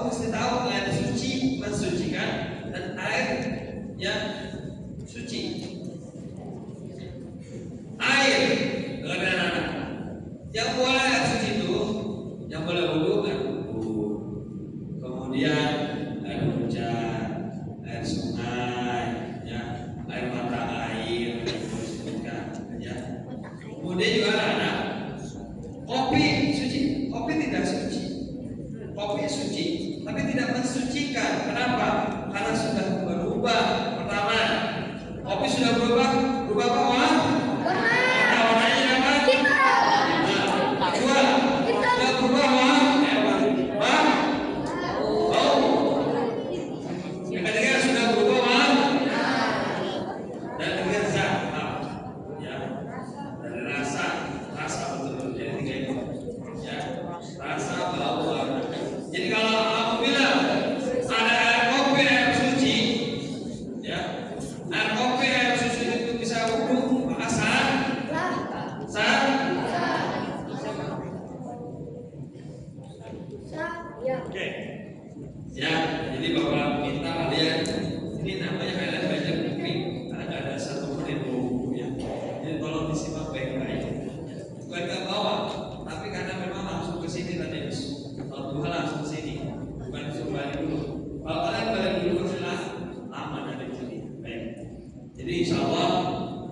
mesti tahu air suci mensucikan dan air yang suci. Air anak-anak yang boleh air suci itu, yang boleh wudhu air wudhu, kemudian air hujan, air sungai, ya, air mata air, ya. Kemudian juga anak kopi suci, kopi tidak suci. Kopi suci, tapi tidak mensucikan. Kenapa? Karena sudah berubah. Pertama, kopi sudah berubah. Berubah apa? Warnanya apa? Nah, kedua, sudah berubah bau. Yang ketiga sudah berubah dan ketiga zat. Ya, dari rasa betul. Jadi tiga itu. Ya, rasa, bau, warna. Jadi kalau apabila ada air kopi air suci, ya, air kopi air suci itu bisa wudhu, maka sah. Oke. Ya, jadi Bapak minta kalian ini namanya kalian belajar fikih, karena nggak ada satu menit bukunya. Jadi tolong disimak baik-baik. Bukan nggak bawa, tapi karena memang langsung ke sini tadi. Kalau Tuhan langsung ke sini, bukan disuruh balik dulu. Kalau kalian balik dulu setelah lama dari sini. Baik. Jadi insya Allah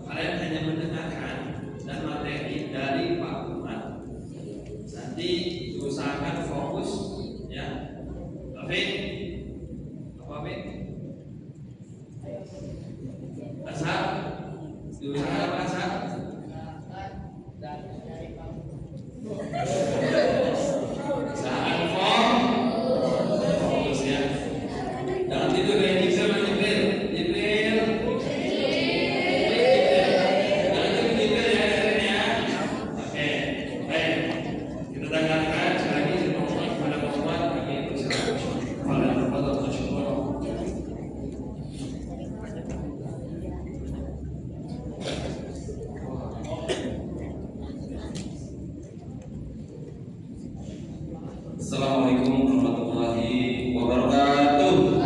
kalian hanya mendengarkan dan materi dari Pak Umar. Nanti usahakan fokus, ya. Apa? Asal diusahakan apa asal? Usahakan fokus, ya. Jangan tidur kayak Jibril. Assalamualaikum warahmatullahi wabarakatuh.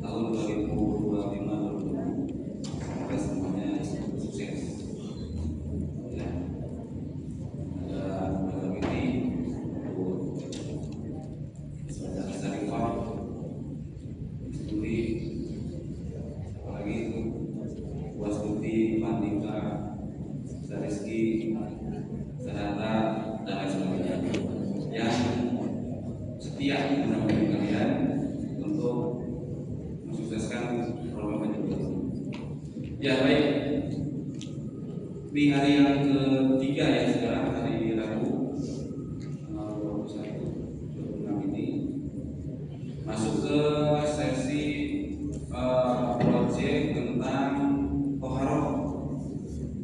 Tahun 2025 semuanya sukses. Ya. Setia menemani kalian untuk mensukseskan program ini. Ya baik, di hari yang ketiga ya sekarang hari Rabu 21 ini masuk ke sesi proyek tentang toharoh.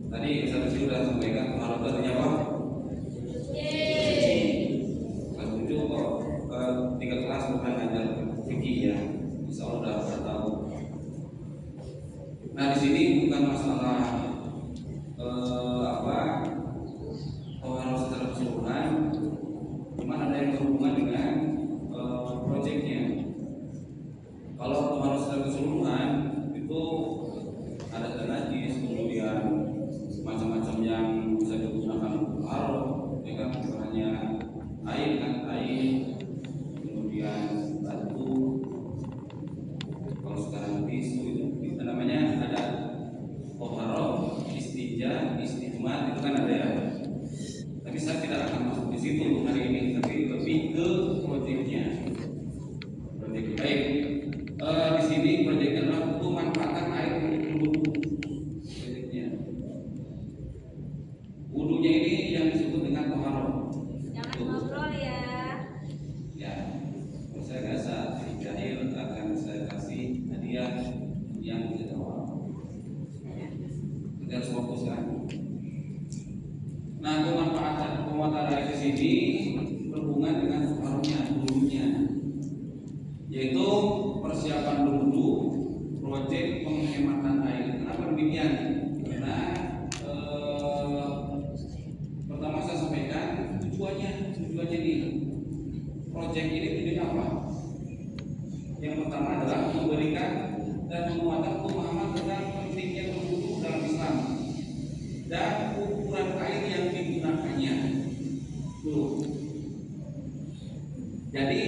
Tadi saya sudah sampaikan toharoh itu artinya apa? Tiga kelas bukan ngajar fikih ya, insya Allah sudah tahu. Nah di sini bukan masalah toharoh secara keseluruhan, cuma ada yang berhubungan dengan proyeknya. Kalau toharoh secara keseluruhan itu ada najis, kemudian macam-macam yang bisa digunakan untuk toharoh, ya kan, hanya air kan, kemudian batu, kalau sekarang tisu itu namanya ada toharoh yaitu persiapan dulu proyek penghematan air. Kenapa demikian? Karena pertama saya sampaikan tujuannya ini proyek ini tujuannya apa? Yang pertama adalah memberikan dan menguatkan pemahaman tentang pentingnya berwudu dalam Islam dan ukuran air yang digunakannya. Tuh. Jadi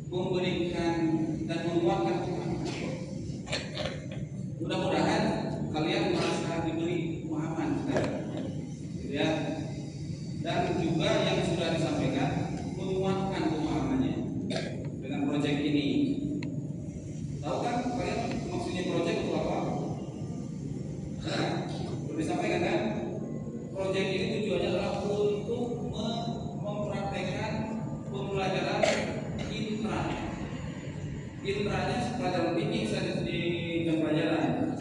memberikan dan menguatkan pemahaman. Mudah-mudahan kalian merasa diberi pemahaman, gitu ya. Dan juga yang sudah disampaikan menguatkan pemahamannya dengan proyek ini. Tahu kan kalian maksudnya proyek itu apa? Nah, sudah disampaikan kan? Proyek ini tujuannya adalah untuk mempraktekkan pembelajaran intra. Intranya pelajaran ini saya di jam pelajaran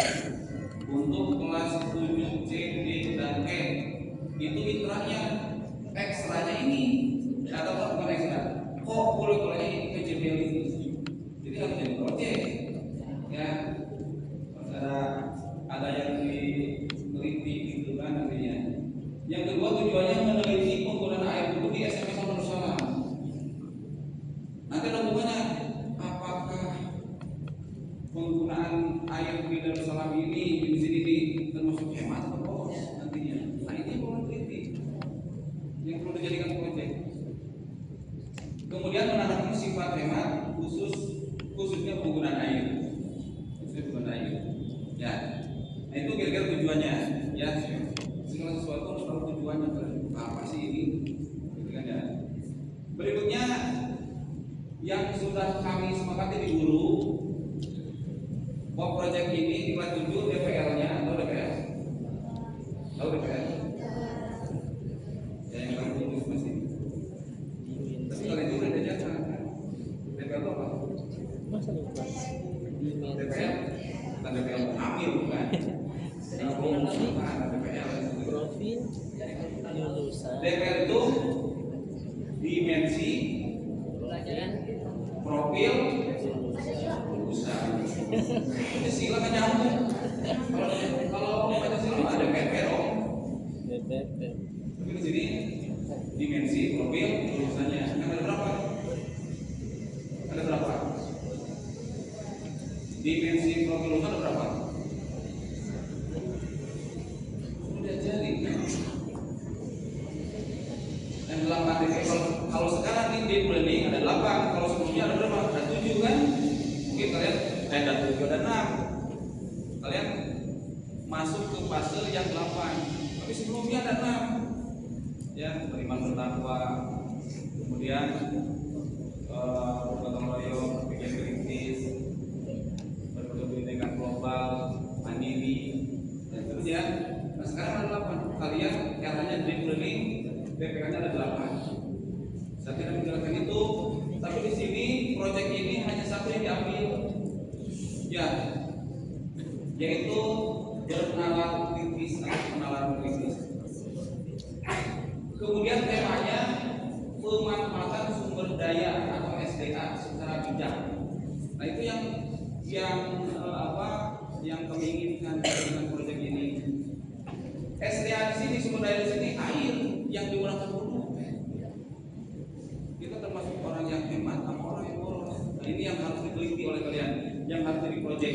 untuk kelas 7 C, D, dan E. Itu intranya, ekstranya ini atau bukan ekstra? Kok boleh ini PJBL ini? Jadi harus jadi proyek, ya. Ada yang diteliti gitu kan nantinya. Yang kedua tujuannya meneliti penggunaan air wudhu di SMS Darussalam. Nanti ada hubungannya apakah penggunaan air di Darussalam ini di sini termasuk hemat atau nantinya. Nah ini perlu diteliti, yang perlu dijadikan proyek. Kemudian menerapkan sifat hemat khususnya penggunaan air, ya. Nah itu kira-kira tujuannya, ya. Segala sesuatu harus tahu tujuannya, apa sih ini, gitu kan ya. Berikutnya yang sudah kami sepakati di guru, bahwa proyek ini di kelas 7 DPL-nya atau DPL, tahu DPL? Ya yang paling tinggi masih. Tapi kalian juga ada jasa kan? DPL itu apa? DPL, bukan DPL amil bukan? Profil lulusan DPL itu dimensi profil lulusan. Pancasila kan nyambung. Kalau Pancasila ada DPL dong. DPP. Tapi di sini dimensi profil lulusannya. Ada berapa? Ada berapa? Dimensi profil lulusan ada berapa? Udah jadi. Dan 8 DPL. Kalau sekarang ini deep learning ada 8. Kalau sebelumnya ada berapa? Ada 7 kan? Mungkin kalian ada 7 ada 6. Kalian masuk ke fase yang 8. Tapi sebelumnya ada 6. Ya, beriman bertakwa. Kemudian bergotong royong, berpikir kritis, berpendidikan global, mandiri, dan seterusnya. Nah sekarang ada 8. Kalian caranya deep learning, BPK-nya ada 8. Saya tidak menjelaskan itu, tapi di sini proyek ini hanya satu yang diambil, ya, yaitu bernalar kritis atau penalaran kritis. Kemudian temanya pemanfaatan sumber daya atau SDA secara bijak. Nah itu yang kami inginkan dengan proyek ini. SDA di sini, sumber daya di sini air yang digunakan wudhu. Kita termasuk orang yang hemat atau orang yang boros. Nah ini yang harus diteliti oleh kalian, yang harus jadi proyek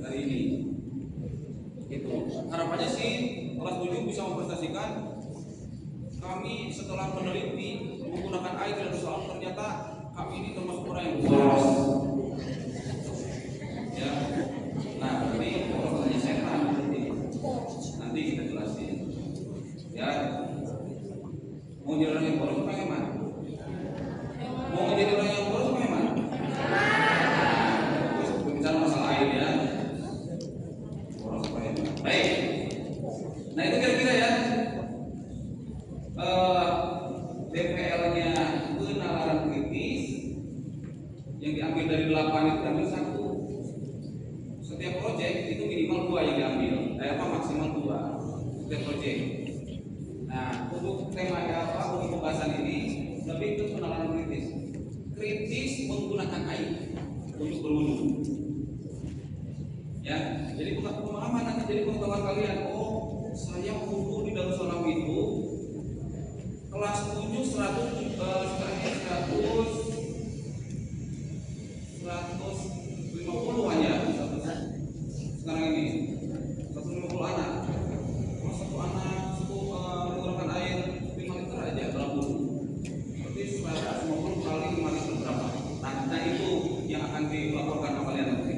hari ini. Itu harapannya sih kelas 7 bisa memprestasikan. Kami setelah meneliti menggunakan air dan soal ternyata kami ini termasuk orang yang boros. Ya, nah ini prosesnya setan nanti kita jelasin. Ya, mau jadi orang yang boros apa yang mana? Mau jadi orang yang boros apa yang mana? Terus bicara masalah air ya. Boros apa yang mana? Baik. Nah itu kira-kira ya. DPL-nya penalaran kritis yang diambil dari 8 itu diambil 1. Setiap proyek itu minimal 2 yang diambil, maksimal 2 setiap proyek. Nah untuk tema untuk pembahasan ini lebih ke penalaran kritis menggunakan air. pemahaman nanti jadi pengetahuan kalian. Oh, saya wudu di Darussalam itu kelas 7 150 aja sekarang ini 150 anak. Kalau satu anak menggunakan air 5 liter aja dalam wudu, berarti 150 kali 5 liter berapa? Nah itu yang akan dilaporkan ke kalian nanti.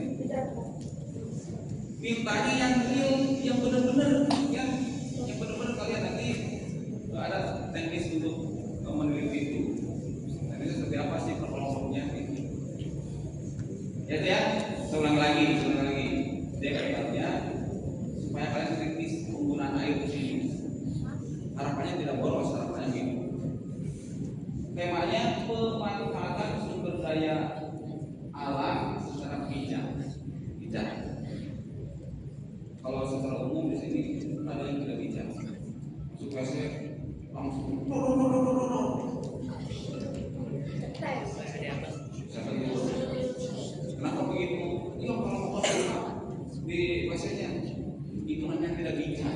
Mintanya yang real, yang benar-benar, yang benar-benar kalian nanti ada teknis untuk meneliti itu. Teknisnya seperti apa sih perkelompoknya itu? Ya, saya ulang lagi. Dekatnya supaya kalian teknis penggunaan air di sini. Harapannya tidak boros, harapannya gitu. Temanya pemanfaatan sumber daya alam secara bijak. Kalau secara umum di sini ada yang tidak bijak. Masuk WC langsung. Kenapa begitu? Iya kalau mau di WC-nya itu namanya tidak bijak.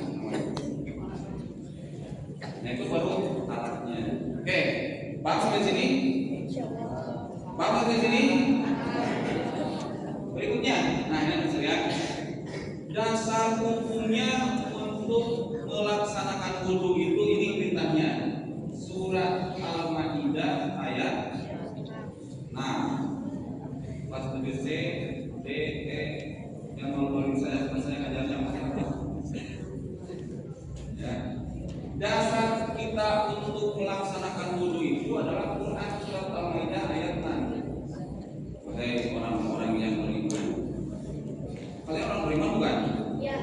Nah itu baru alatnya. Oke, paham sampai sini? Paham sampai sini? Berikutnya, nah ini bisa lihat dasar hukumnya untuk melaksanakan wudu itu, ini perintahnya surat Al-Maidah ayat 6 pas 7C D E yang malu-malu saya ngajarnya ya. Dasar kita untuk melaksanakan wudu itu adalah Quran surat Al-Maidah ayat 6. Wahai orang-orang yang beriman, kalian orang beriman bukan? Ya,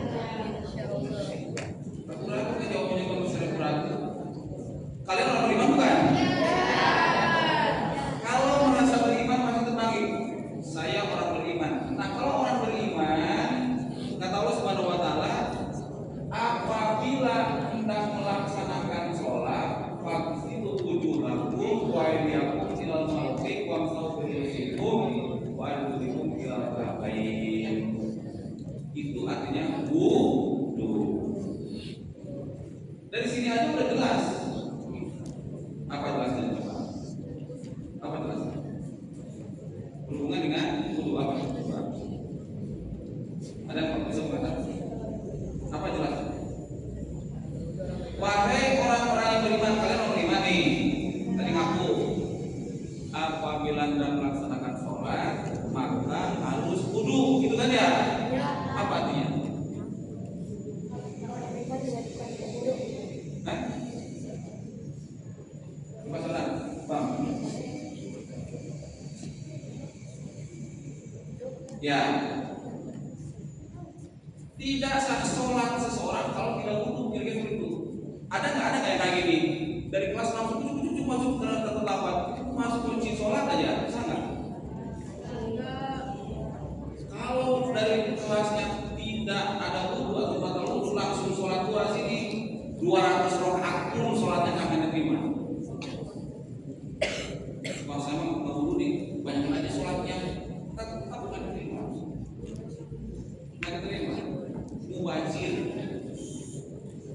insyaallah. Ragu-ragu kan jawabannya kalau misalnya ragu. Kalian orang beriman bukan? Kalau merasa beriman pasti terbagi. Saya orang beriman. Nah kalau orang beriman, kata Allah Subhanahu Wa Taala, apabila hendak melaksanakan sholat, faghsilu wujuhakum wa aydiyakum ilal marafiq wamsahu biru'usikum wa arjulakum ilal ka'bayn. Itu artinya wudu. Dari sini aja udah jelas. Apa jelasnya coba? Apa jelasnya? Berhubungan dengan wudu apa? Coba. Ada yang bisa mengatakan? Apa jelasnya? Wahai orang-orang yang beriman, kalian orang beriman nih. Tadi ngaku. Apabila hendak melaksanakan sholat, maka harus wudu, gitu kan ya? Apa artinya? Hah? Masalah, bang? Ya. Tidak sah sholat seseorang kalau tidak wudu, kira-kira itu. Ada nggak kayak gini? Dari kelas 6 masuk ke 8 masuk kunci sholat aja, bisa nggak? Kalau dari kelasnya tidak ada wudu atau batal wudu langsung sholat dua sini 200 rakaat pun sholatnya nggak akan diterima. Kalau saya mau wudu nih banyak aja sholatnya, tetap nggak diterima. Nggak diterima. Mubazir.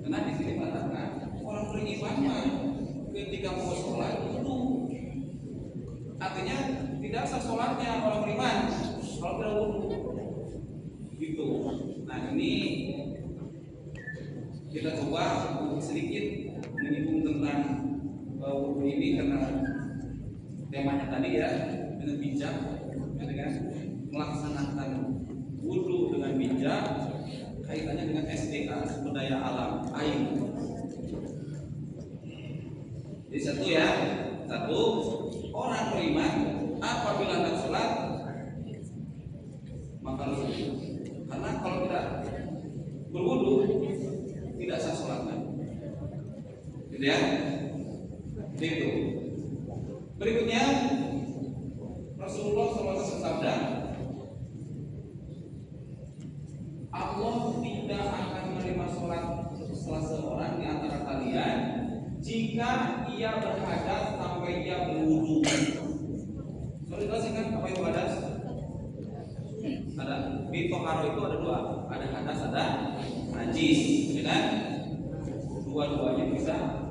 Karena di sini mengatakan orang beriman ketika mau sholat wudu. Artinya tidak sah sholatnya orang beriman kalau tidak wudu. Gitu. Nah ini kita coba sedikit menyinggung tentang wudu ini karena temanya tadi ya dengan bijak, dengan melaksanakan wudu dengan bijak, kaitannya dengan SDA sumber daya alam air. Jadi satu orang beriman apabila hendak sholat maka harus wudu. Karena kalau tidak berwudu tidak sah sholatnya. Gitu ya. Itu. Berikutnya Rasulullah SAW bersabda, Allah tidak akan menerima sholat salah seorang di antara kalian jika ia berhadas sampai ia berwudu. Sudah jelaskan apa itu hadas? Ada. Di toharo itu ada dua, ada hadas, ada najis, ya kan? Dua-duanya bisa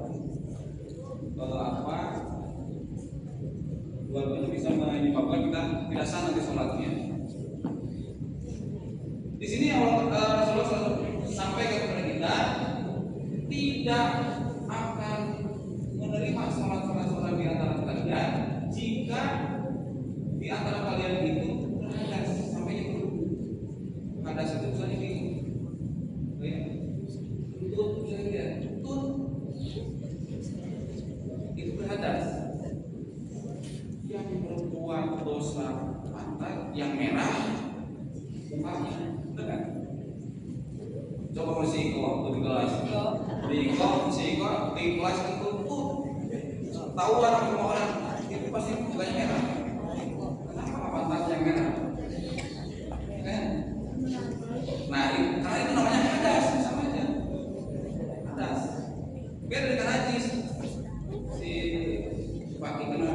dua-duanya bisa menyebabkan kita tidak sah nanti sholatnya. Di sini Rasulullah sampaikan kepada kita tidak akan menerima sholat di antara kalian jika di antara kalian itu berhadas. Sampai itu hadas itu misalnya di tuntut, misalnya itu berhadas. Yang berbuat dosa pantat yang merah mukanya, benar? Coba masih waktu di kelas, di kelas itu tahu orang semua orang itu pasti mukanya merah. Kenapa pantat yang merah? Kan? Nah, karena itu namanya hadas, sama aja. Hadas. Beda dengan najis. Si Pak kena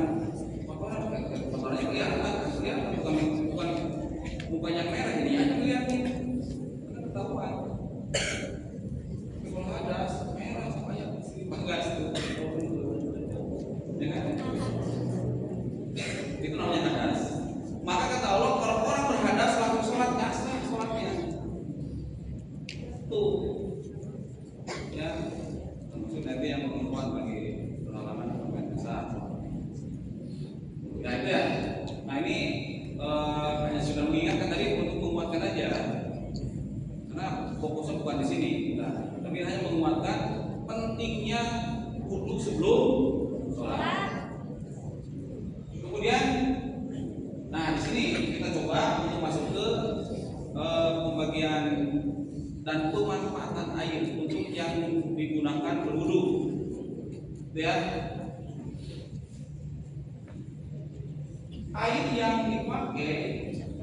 kotorannya kelihatan, bukan mukanya merah, ini aja kelihatan. Kan ketahuan. Kalau hadas merah sama aja bagas tuh. Itu namanya hadas. Maka kata Allah, kalau orang berhadas langsung sholat nggak sah sholatnya. Tuh, ya termasuk nanti yang menguat bagi pengalaman pemain besar. Ya itu ya. Nah ini hanya sudah mengingatkan tadi untuk menguatkan aja, karena fokusnya bukan di sini. Nah, tapi hanya menguatkan pentingnya wudu sebelum sholat. Kemudian, nah di sini kita coba untuk masuk ke pembagian dan pemanfaatan air untuk yang digunakan berwudu. Ya, air yang dipakai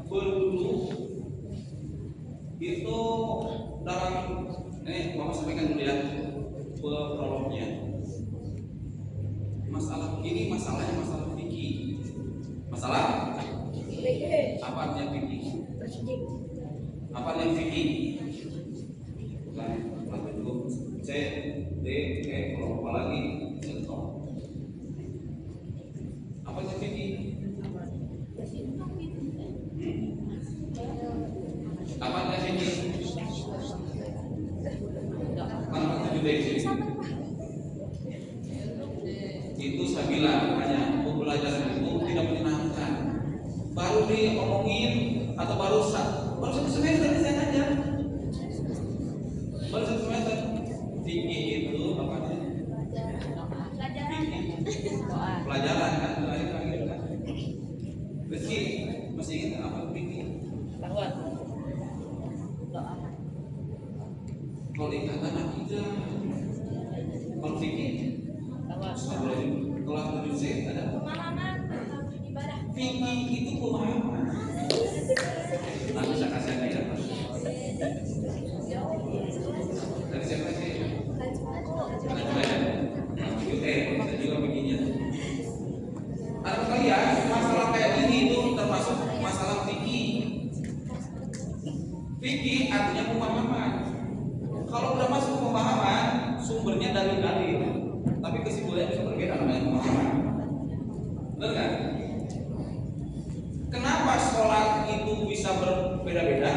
berwudu itu dalam ini Bapak sampaikan dulu ya prolognya. Masalahnya masalah fikih. Masalah apa artinya fikih? Apa artinya fikih? Bukan lanjut dulu. C, D, E, kalau apa lagi? Contoh. Apa artinya fikih? Apa artinya fikih? Mana 7D itu saya bilang makanya pembelajaran itu tidak menyenangkan. Baru diomongin atau baru satu semester saya ngajar. Baru satu semester. Fikih itu apa namanya? Pelajaran kan, pelajaran kan. Meski masih ingat apa fikih? Kalau ikatan akidah, kalau fikih kelas 7C ada Pemahaman ibadah. fikih itu pemahaman. Nah, bisa kasih aja dari siapa sih? Bisa juga bikinnya. Ada kalian masalah kayak ini itu termasuk masalah fikih. Fikih artinya pemahaman. Kalau udah masuk pemahaman, sumbernya dalil-dalil. Tapi kesimpulannya bisa berbeda namanya pemahaman. Benar kan? Kenapa sholat itu bisa berbeda-beda,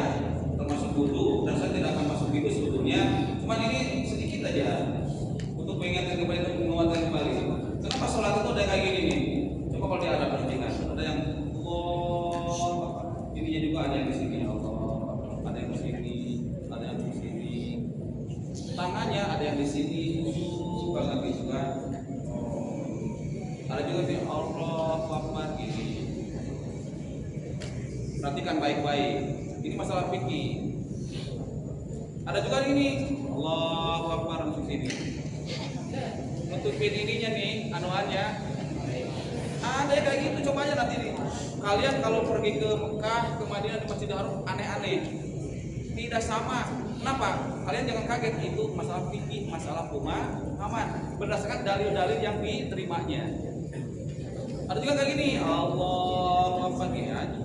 termasuk wudu, dan saya tidak akan masuk itu sebetulnya. Cuman ini sedikit aja untuk mengingatkan kembali dan menguatkan kembali. Kenapa sholat itu ada kayak gini nih? Coba kalau dia ada perhatikan, ada yang ininya juga ada yang di sini Allah, ada yang di sini, ada yang di sini. Tangannya ada yang di sini, banget gitu kan. Ada juga di Allahu Akbar gini. Perhatikan baik-baik. Ini masalah fikih. Ada juga ini Allahu Akbar langsung sini. Nutupin ininya nih, anuannya. Ada kayak gitu, coba aja nanti nih. Kalian kalau pergi ke Mekah, ke Madinah, di Masjidil Haram aneh-aneh. Tidak sama. Kenapa? Kalian jangan kaget, itu masalah fikih, masalah pemahaman berdasarkan dalil-dalil yang diterimanya. Ada juga kayak gini, Allahu Akbar ini aja.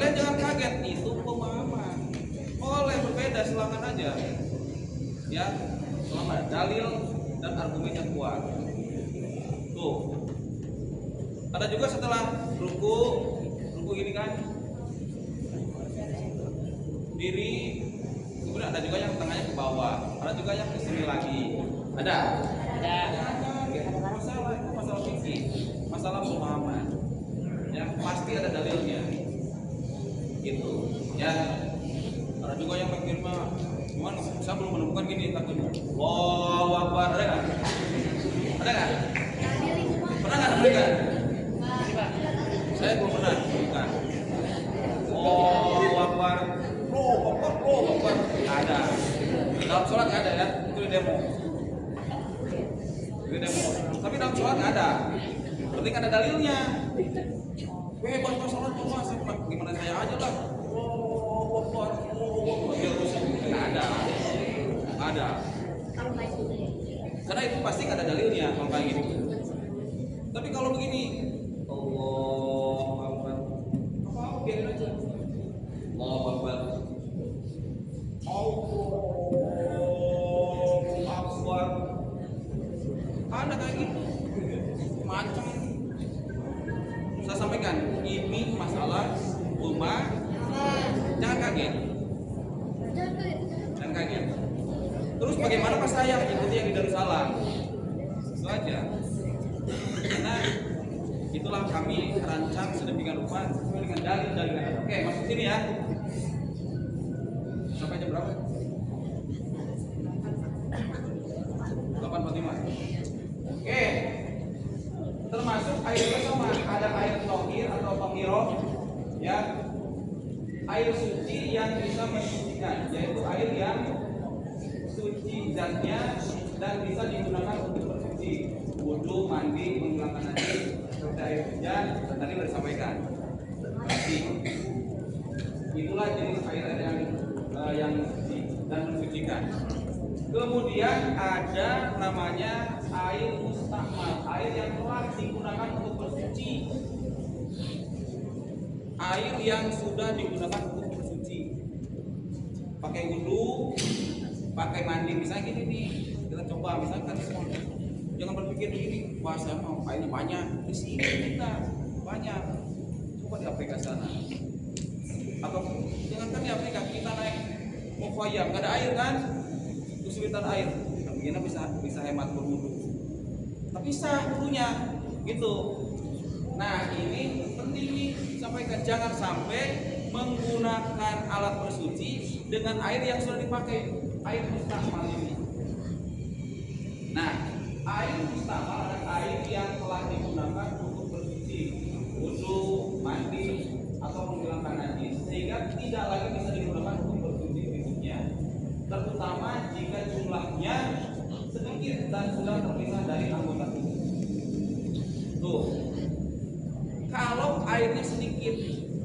Kalian jangan kaget, itu pemahaman. Boleh berbeda, silakan aja. Ya, selama dalil dan argumen yang kuat. Tuh. Ada juga setelah ruku ini kan diri, kemudian ada juga yang tangannya ke bawah, ada juga yang ke sini lagi. Ada? Masalah fikih, masalah pemahaman. Ya, pasti ada dalilnya. Gitu. Ya. Ada juga yang mikir mah, cuman saya belum menemukan gini takutnya. Allahu Akbar, ada nggak? Ada nggak? Pernah nggak mereka? Saya belum pernah. Bukan. Allahu Akbar, Allahu Akbar. Ada. Dalam sholat nggak ada ya? Itu di demo. Tapi dalam sholat nggak ada. Penting ada dalilnya. Pas sholat cuma gimana saya aja lah. Ada. Karena itu pasti ada dalilnya kalau kayak gitu. Tapi kalau begini, Allahu Akbar. Apa biarin aja. Allahu Akbar. Allahu Akbar. Ada kayak gitu. Macam saya sampaikan, ini masalah umat. Jangan kaget. Terus bagaimana pas saya ikuti yang di Darussalam? Itu aja. Karena itulah kami rancang sedemikian rupa sesuai dengan dalil. Oke, masuk sini ya. Sampai jam berapa? 8.45. Oke. Termasuk airnya sama, ada air tohir atau tohiro, ya. Air suci yang bisa mensucikan, yaitu air yang suci zatnya dan bisa digunakan untuk bersuci, wudu, mandi, menghilangkan najis, seperti air hujan, dan tadi sudah disampaikan. Itulah jenis air yang suci dan mensucikan. Kemudian ada namanya air mustakmal, air yang telah digunakan untuk bersuci. Air yang sudah digunakan untuk bersuci, pakai wudu, pakai mandi, misalnya gini nih, kita coba misalkan semua, jangan berpikir begini, wah saya mau airnya banyak, di sini kita banyak, coba di Afrika sana, atau jangankan di Afrika, kita naik Mufayam, nggak ada air kan, kesulitan air, nah, begini bisa hemat berwudu, tapi sah wudunya, gitu. Nah ini penting nih, sampaikan jangan sampai menggunakan alat bersuci dengan air yang sudah dipakai, air mustakmal ini. Nah, air mustakmal adalah air yang telah digunakan untuk bersuci, wudu, mandi, atau menghilangkan najis, sehingga tidak lagi bisa digunakan untuk bersuci berikutnya. Terutama jika jumlahnya sedikit dan sudah terpisah dari anggota tubuh. Tuh. Kalau airnya sedikit,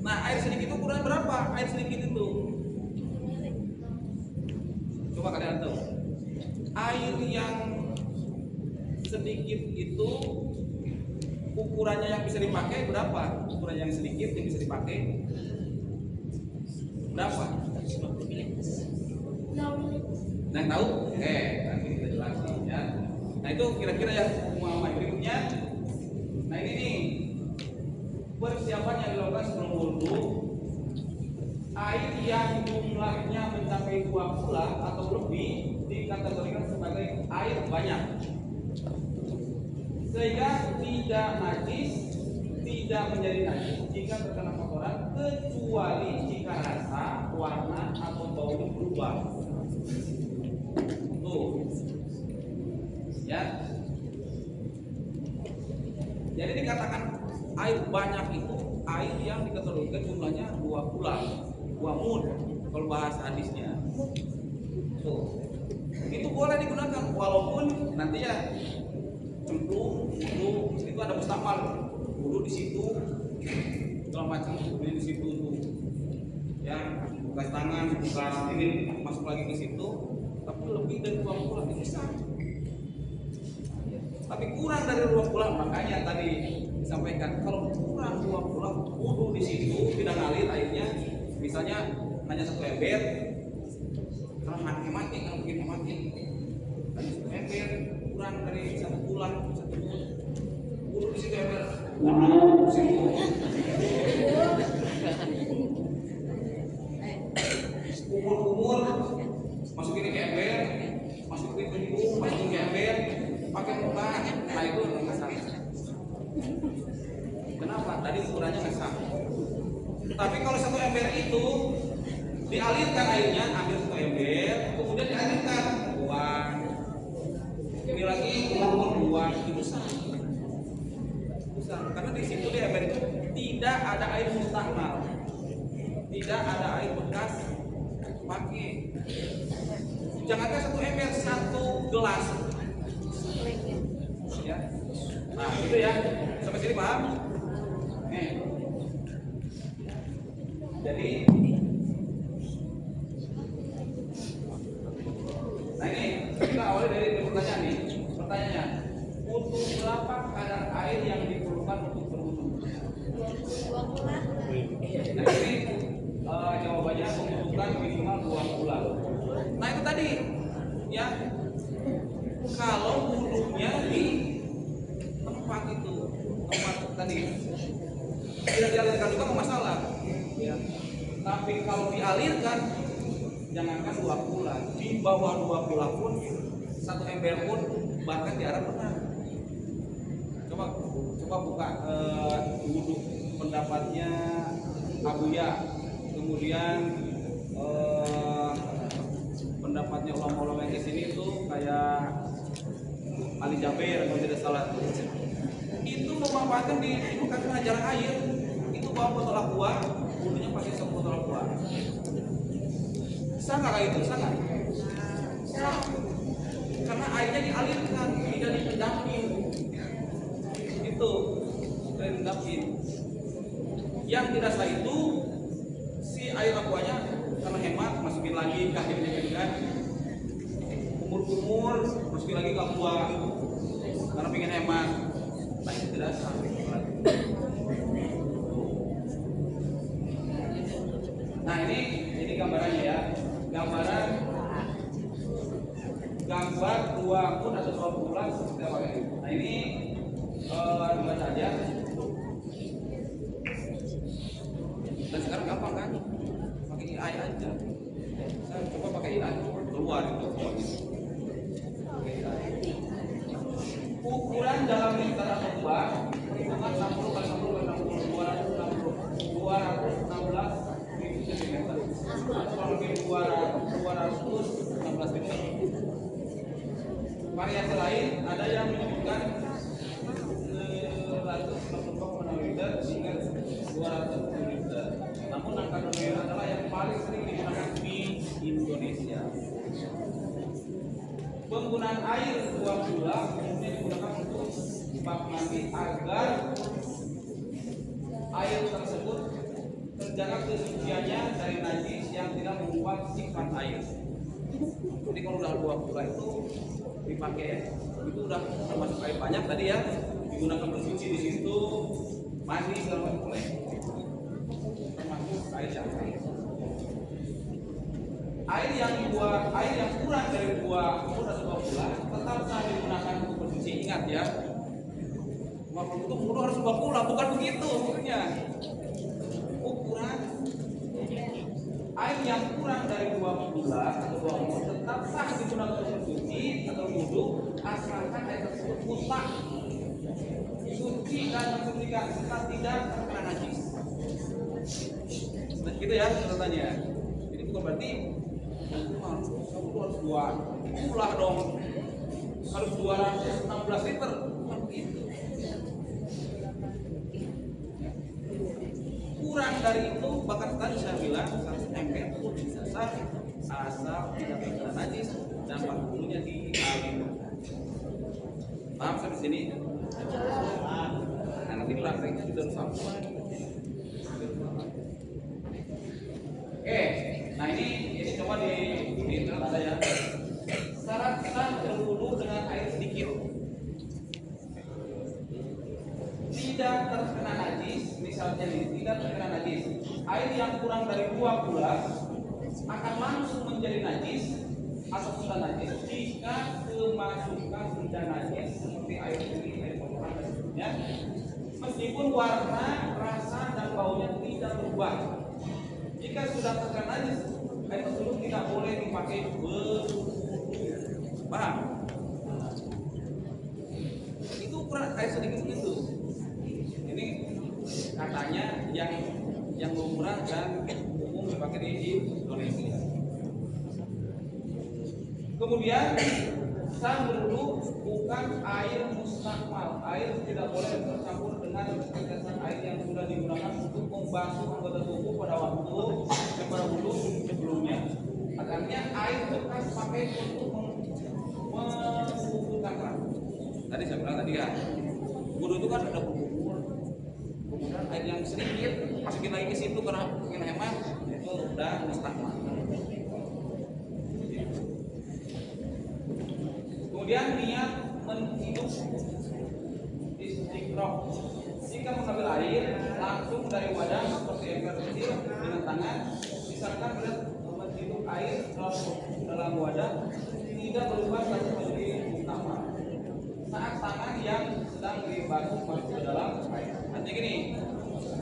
nah air sedikit itu ukuran berapa? Air sedikit itu, coba kalian tahu, air yang sedikit itu ukurannya yang bisa dipakai berapa? Ukuran yang sedikit yang bisa dipakai berapa? Nah tahu? Nanti kita jelasin ya. Nah itu kira-kira yang pemahaman berikutnya. Nah ini nih. Persiapan yang dilakukan sebelum wudu, air yang jumlahnya mencapai 2 atau lebih dikategorikan sebagai air banyak, sehingga tidak najis, tidak menjadi najis jika terkena kotoran, kecuali jika rasa, warna atau baunya berubah. Tuh, ya. Jadi dikatakan air banyak itu air yang dikategorikan jumlahnya 2 mud kalau bahasa hadisnya. Tuh. Itu boleh digunakan walaupun nanti ya cemplung, wudu, itu ada mustakmal, wudu di situ, segala macam di situ tuh. Ya, buka tangan, buka ini masuk lagi ke situ, tapi lebih dari 20 itu bisa. Tapi kurang dari 20, makanya tadi disampaikan kalau kurang 20 wudu di situ tidak ngalir airnya misalnya hanya 1 ember, kalau hemat kalau bikin hematin, hanya 1 ember kurang dari 1 bulan, 1 bulan, bulu di situ ember, bulu situ, kumur masukin ke ember, masukin ke bumbu, masukin ke ember, pakai muka, nah itu nggak sah. Kenapa? Tadi ukurannya nggak sah. Tapi kalau 1 ember itu dialirkan airnya, ambil 1 ember, kemudian dialirkan, buang. Ini lagi buang, itu sah. Karena di situ di ember itu tidak ada air mustahmal, tidak ada air bekas pakai. Jangankan 1 ember, 1 gelas. Ya. Nah, itu ya. Sampai sini paham? Jadi nah ini kita awali dari pertanyaan nih. Pertanyaannya, untuk berapa kadar air yang diperlukan untuk berwudu? 20 Nah ini jawabannya membutuhkan minimal 2 bulan. Nah itu tadi ya, kalau wudunya di tempat itu, tempat tadi tidak dialirkan juga nggak masalah ya. Tapi kalau dialirkan, jangankan 2 bulan, di bawah 2 bulan pun 1 ember pun bahkan diarah benar. Coba buka wudhu pendapatnya Abuya, kemudian pendapatnya ulama-ulama yang di sini itu kayak Ali Jabir kalau tidak salah. Itu memanfaatkan di bukan pengajaran air, itu bawa botol aqua, wudhunya pakai 1 botol aqua. Sah nggak kayak itu? Sah nggak? Sah. Karena airnya dialirkan, tidak dipendapin. Itu dipendapin. Yang tidak sah itu si air aquanya karena hemat masukin lagi ke akhirnya kan. Kumur-kumur masukin lagi ke aqua karena pengen hemat. Nah itu tidak sah. Nah ini gambarannya ya. Gambar 2 pun atau 2 bulan kita pakai. Nah ini dua saja. Dan sekarang gampang kan? Pakai AI aja. Saya coba pakai AI keluar itu. Ukuran dalam liter atau kubah perhitungan 60 kali 60 kali 60 216 cm. Kalau lebih 216 liter. Variasi lain ada yang menyebutkan 190 liter hingga 200 liter. Namun angka nominal adalah yang paling sering digunakan di Indonesia. Penggunaan air 2 gula kemudian digunakan untuk bak mandi agar air tersebut terjaga kesuciannya dari najis yang tidak mengubah sifat air. Jadi kalau udah 2 gula itu dipakai, itu udah termasuk air banyak tadi ya, digunakan bersuci di situ, mandi segala macam boleh, termasuk air campur. Air yang kurang dari 2 gula tetap sah digunakan untuk bersuci. Ingat ya, waktu itu mulut harus 2 gula, bukan begitu maksudnya. Ukuran air yang kurang dari 2 gula atau 2 mol tetap sah digunakan untuk bersuci atau wudhu asalkan air tersebut mutlak suci dan mensucikan serta tidak terkena najis. Nah, gitu ya catatannya. Jadi bukan berarti kamu harus 2 gula dong, harus 216 liter, bukan begitu. Kurang dari itu, bahkan tadi saya bilang 1 ember pun bisa sah asal tidak terkena najis dan penghulunya dialirkan. Paham sampai sini? Nah, nanti prakteknya juga harus sama. Oke, nah ini coba di internet ada ya. Syarat sah berwudu dengan air sedikit, tidak terkena najis. Ini misalnya tidak terkena najis, air yang kurang dari 2 bulan akan langsung menjadi najis atau sudah najis jika kemasukan benda najis seperti air kering, air kotoran dan sebagainya, meskipun warna, rasa dan baunya tidak berubah. Jika sudah terkena najis, air tersebut tidak boleh dipakai berwudu. Paham? Itu ukuran air sedikit itu. Ini katanya yang murah dan umum dipakai di Indonesia. Kemudian sang berwudu bukan air mustakmal. Air tidak boleh bercampur dengan tetesan air yang sudah digunakan untuk membasuh anggota tubuh pada waktu berwudu sebelumnya. Artinya air bekas pakai untuk mengumpulkan rambut. Tadi saya bilang tadi ya, wudu itu kan ada berkumpul. Kemudian air yang sedikit masukin lagi ke situ karena mungkin hemat, itu udah mustakmal. Kemudian niat menghidup istiqroh. Jika mengambil air langsung dari wadah seperti ember kecil dengan tangan, misalkan menghidup air dalam wadah tidak berubah status menjadi mustakmal saat tangan yang sedang dibasuh masuk ke dalam air. Artinya gini,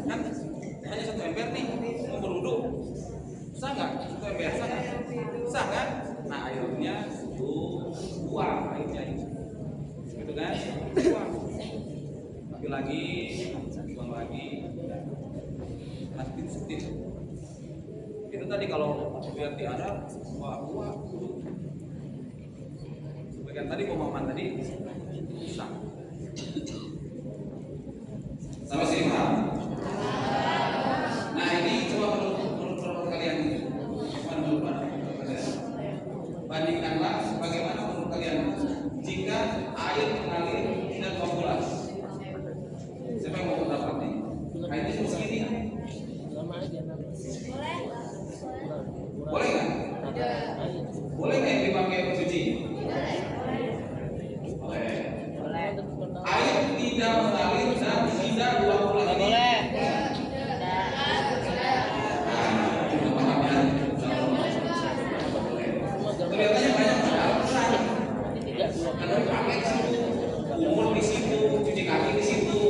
kan hanya 1 ember nih mau berwudu, sah nggak? 1 ember sah nggak? Sah kan? Nah airnya buang airnya itu, gitu kan? Buang, lagi, buang lagi, sedikit. Itu tadi kalau lihat di Arab, buang. Bagian tadi pemahaman tadi sah. Sampai sini paham? Nah ini coba menurut kalian, bandingkanlah bagaimana menurut kalian jika air mengalir tidak 2 bulan. Siapa yang mau pendapat nih? Airnya terus gini? Lama aja nama. Boleh nggak? Boleh nggak dipakai pencuci? Boleh. Air tidak mengalir dan tidak 2 bulan ini. Boleh. Kelihatannya banyak besar. Karena pakai di situ, umur di situ, cuci kaki di situ.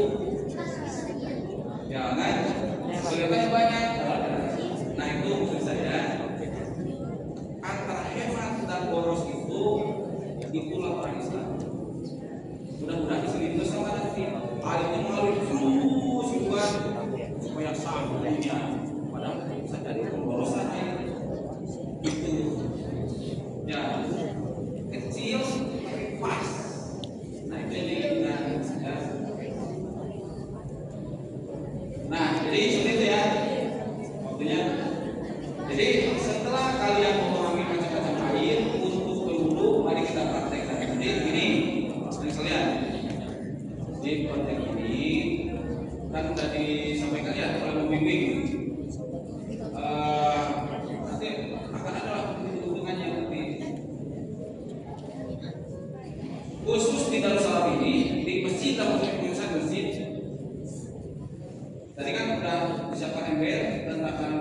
Ya kan? Kelihatannya banyak. Nah itu menurut saya antara hemat dan boros itulah orang Islam. Mudah-mudahan di sini itu sama nanti airnya mengalir terus juga supaya sambunya. Padahal bisa jadi pemborosan air itu. Ya kecil tapi pas. Nah itu yang diinginkan ya. Nah jadi seperti itu ya waktunya. Jadi setelah kalian memahami macam-macam air untuk berwudu, mari kita praktekkan. Jadi begini, sekalian di konteks ini kan sudah disampaikan ya oleh pembimbing. Nanti akan ada hubungannya nanti. Khusus di Darussalam ini di masjid atau pengurusan masjid. Tadi kan sudah disiapkan ember dan akan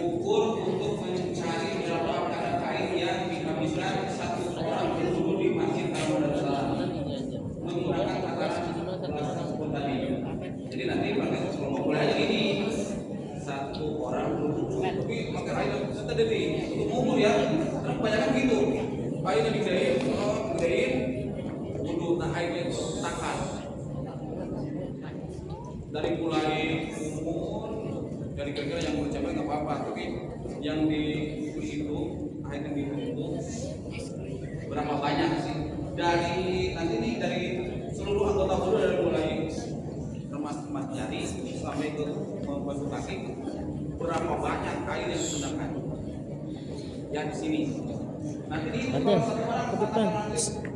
ukur untuk mencari berapa kadar air yang dihabiskan 1 orang berwudu di masjid Darussalam menggunakan takaran tersebut tadi. Jadi nanti pakai kelompok boleh aja gini 1 orang berwudu tapi pakai air setedih untuk umur ya. Karena kebanyakan gitu airnya digedein wudu. Nah airnya itu takar dari mulai umur dari kira-kira yang mau capai nggak apa-apa, tapi yang dihitung air yang dihitung berapa banyak sih dari nanti nih dari seluruh anggota wudu dari mulai remas jari sampai ke membasuh kaki berapa banyak air yang digunakan ya di sini. Nanti ini kalau 1 orang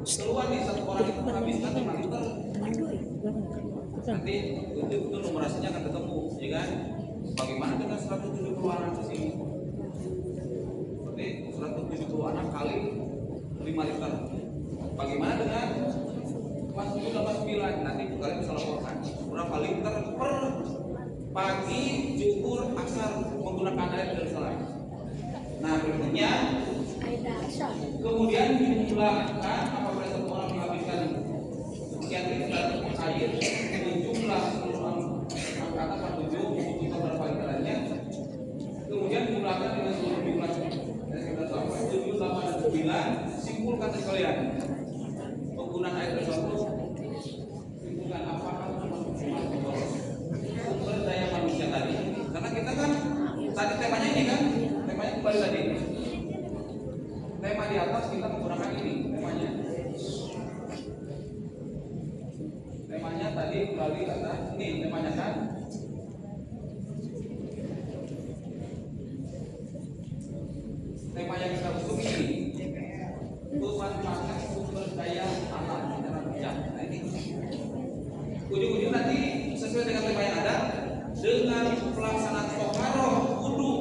keluar nih 1 orang itu menghabiskan 5 liter. Nanti itu numerasinya akan ketemu, ya kan? Bagaimana dengan 170 anak di sini? Berarti 170 anak kali 5 liter. Bagaimana dengan 4789? Nanti kalian bisa laporkan berapa liter per pagi, zuhur, asar menggunakan air dari salat. Nah berikutnya Ada asal. kemudian dijumlahkan apabila satu orang menghabiskan sekian liter air dengan jumlah seluruh angkatan 47 kita berapa literannya, kemudian jumlahkan dengan seluruh jumlah dari 7, 8, 9, simpulkan sekalian penggunaan air tersebut. Simpulkan apakah termasuk sumber daya manusia tadi, karena kita kan tadi temanya ini kan, temanya kembali tadi tema di atas kita menggunakan ini temanya tadi kembali kata ini temanya kan tema yang kita usung ini pemanfaatan sumber daya alam secara bijak. Nah ini ujung-ujung nanti sesuai dengan tema yang ada dengan pelaksanaan toharoh wudu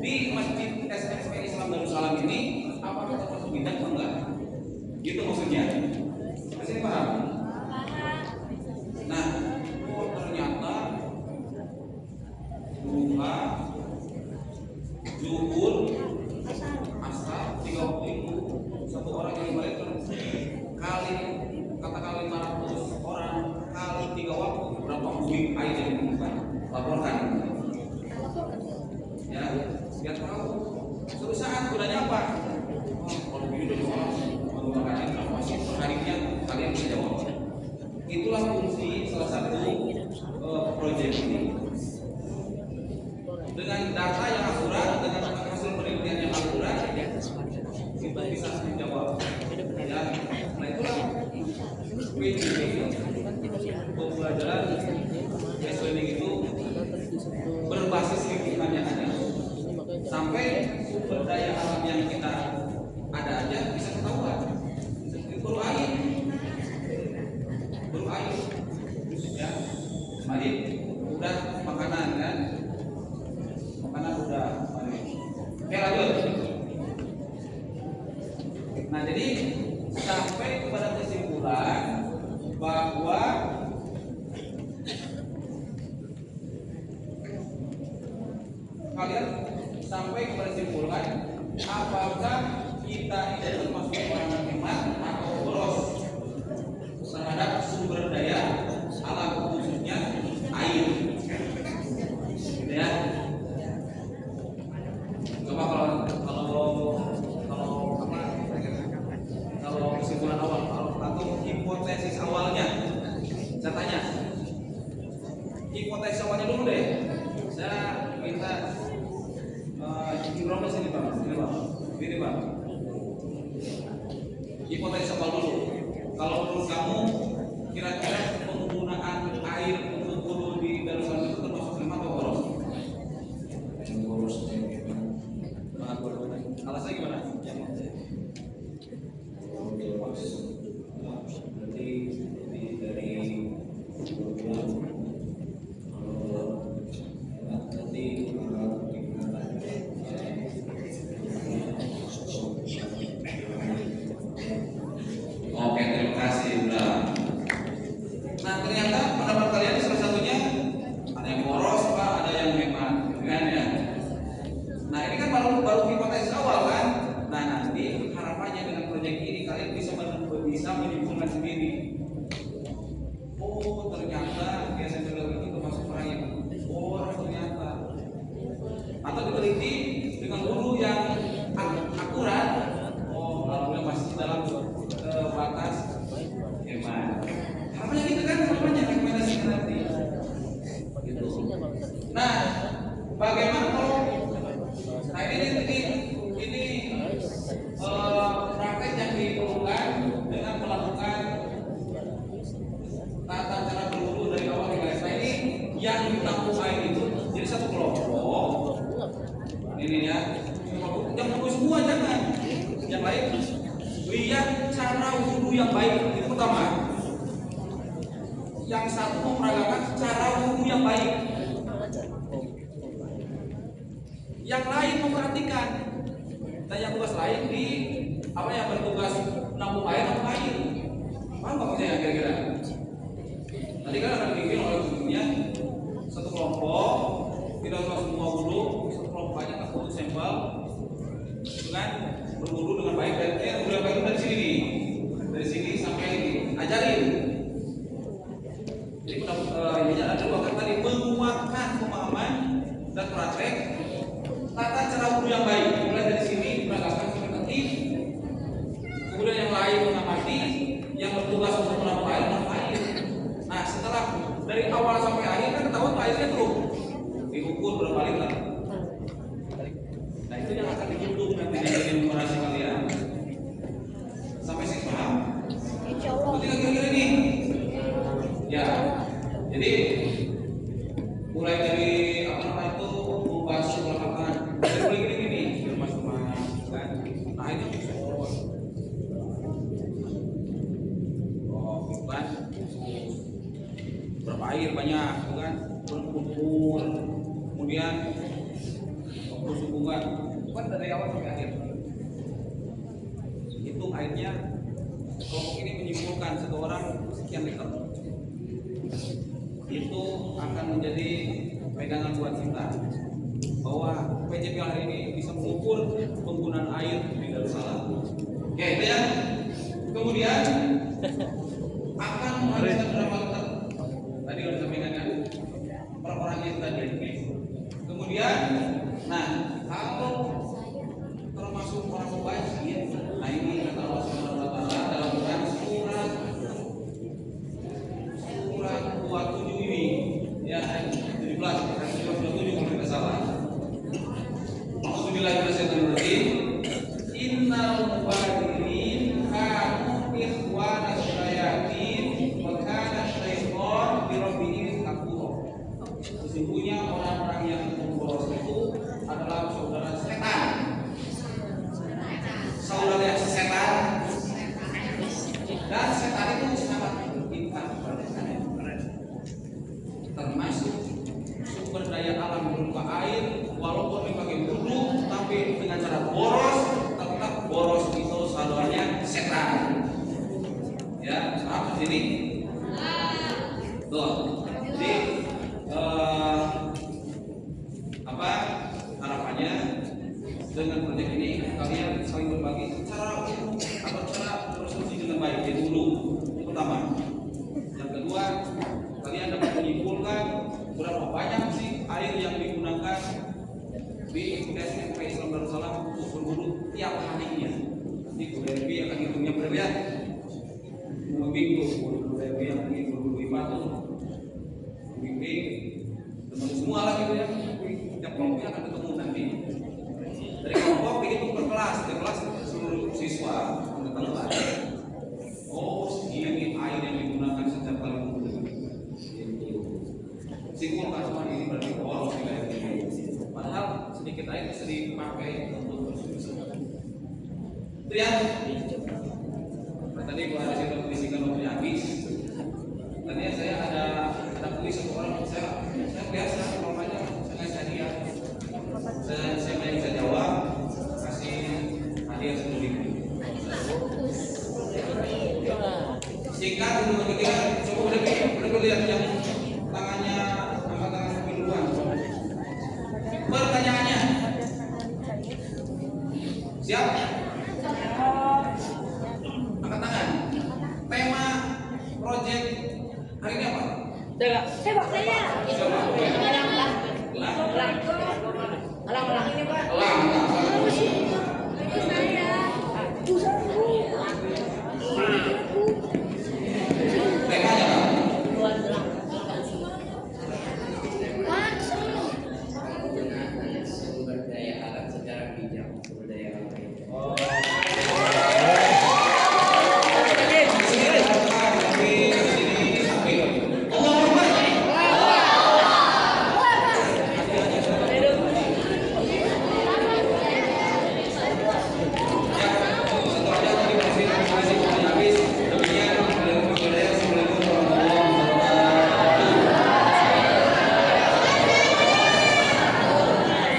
di Masjid SMPI Islam Darussalam ini, apakah termasuk bijak atau enggak? Gitu maksudnya. Masih paham? Nah, ternyata duha, zuhur, asar, 3 waktu itu satu orang yang balik kali katakan 500 orang kali 3 waktu berapa kubik air yang dibutuhkan? Laporkan. Ya, biar tahu. Suatu saat gunanya apa? Kalau begini dari orang menggunakan air berapa sih perharinya? Kalian bisa jawab. Itulah fungsi salah satu proyek ini. Dengan data yang akurat, dengan hasil penelitian yang akurat, itu bisa dijawab. Ya, nah itulah PJJ pembelajaran e-learning itu berbasis lingkungan yang ada. Sampai sumber daya alam yang kita ada aja bisa ketahuan. Baru air, ya. Mari, udah makanan kan? Makanan udah, mari. Oke lanjut. Nah jadi sampai kepada kesimpulan bahwa kalian sampai kepada kesimpulan apakah kita ini termasuk orang yang hemat atau boros terhadap sumber daya alam khususnya air, gitu ya. Coba kalau kesimpulan awal atau hipotesis awalnya, saya tanya hipotesis awalnya dulu deh. Saya minta Ibrahim sini Pak, ini Pak. Hipotesis awal dulu. Kalau menurut kamu kira-kira penggunaan air untuk wudu di Darussalam itu termasuk hemat atau boros? Boros. Alasannya gimana? Berarti dari Oke, terima kasih Bra. Nah ternyata pendapat kalian salah satunya ada yang boros Pak, ada yang hemat, kan ya? Nah ini kan baru hipotesis awal kan? Nah nanti harapannya dengan proyek ini kalian bisa menyimpulkan sendiri. Oh ternyata SMPI itu termasuk orang yang boros ternyata. Atau diteliti dengan guru yang akurat. Oh alhamdulillah masih dalam batas hemat. Harapannya gitu kan? Harapannya rekomendasi nanti. Gitu. Nah bagaimana kalau ini praktek yang diperlukan dengan melakukan tata cara berwudu dari awal hingga akhir. Nah ini yang ditampung air itu jadi satu kelompok. Ini ya, yang wudu semua jangan. Yang lain lihat cara wudu yang baik itu pertama. Yang satu memperagakan cara wudu yang baik. Yang lain memperhatikan. Dan yang tugas lain di apa yang bertugas nampung air. Paham nggak maksudnya kira-kira? Tadi kan akan dibikin oleh gurunya satu kelompok tidak usah semua wudhu, kalau banyak tak foto sampel, dengan berwudhu dengan baik dan udah baik dari sini nih, dari sini sampai ini, ajarin. Jadi ini ada dua kata tadi, menguatkan pemahaman dan praktek tata cara wudhu yang baik, mulai dari sini diperagakan sampai nanti. Kemudian yang lain mengamati, yang bertugas untuk menambah air. Nah setelah dari awal sampai akhir kan ketahuan airnya tuh diukur berapa liter. Nah itu yang akan dihitung nanti dari numerasi kalian. Sampai sini paham? Insya Allah. Ketika kira-kira ini, ya. Jadi mulai dari apa namanya itu membasuh lapangan, mulai gini biar masuk kan. Nah itu kan berapa air banyak kan berkumpul kemudian hubungan kan dari awal sampai akhir hitung airnya kelompok ini menyimpulkan satu orang sekian liter itu akan menjadi pegangan buat kita bahwa PJP hari ini bisa mengukur penggunaan air di Darussalam. Oke itu ya. Kemudian akan menghabiskan berapa liter? Tadi sudah disampaikan kan? Per orangnya itu tadi. Kemudian, nah kalau termasuk orang mubazir, nah ini kata Allah Subhanahu Wa Taala dalam Quran surat 27 ini, ya 17 kalau tidak salah. Bismillahirrahmanirrahim. Innal mubadzirin kanu ikhwana syayatin wa kana syaitan bi rabbih kafura. Sesungguhnya orang-orang yang boros itu adalah saudara setan. Saudara setan. Dan setan itu sangat pintar termasuk sumber daya alam berupa air walaupun dipakai wudhu tapi dengan cara boros tetap boros itu saudaranya setan ya paham sini tuh jadi apa harapannya dengan proyek ini kalian saling berbagi cara atau cara bersolusi dengan baik jadi dulu yang pertama yang kedua kalian dapat menyimpulkan berapa banyak sih air yang digunakan di SMP Islam Darussalam untuk berwudhu tiap harinya. Ini BRB akan hitungnya berbeda. Minggu BRB yang berwudhu di Batu, bimbing, teman semua lagi ya. Tiap kelompok akan ketemu nanti. Dari kelompok dihitung per kelas, di kelas seluruh siswa angkatan kelas. Oh, ini air yang digunakan setiap kali wudhu. Simpulkan semua ini berarti boros tidak ini. Padahal sedikit air bisa dipakai untuk bersusu. Itu ya. Tadi gua ada cerita tulisan waktu habis. Tadi saya ada tulis satu orang saya biasa namanya sengaja dia. Saya bisa jawab kasih hadiah 10.000. Singkat untuk ketiga coba udah lihat yang tangannya angkat tangan sampai duluan. Pertanyaannya siap? Angkat tangan. Tema project hari ini apa? Sepak saya. Elang ini Pak. Elang. Saya.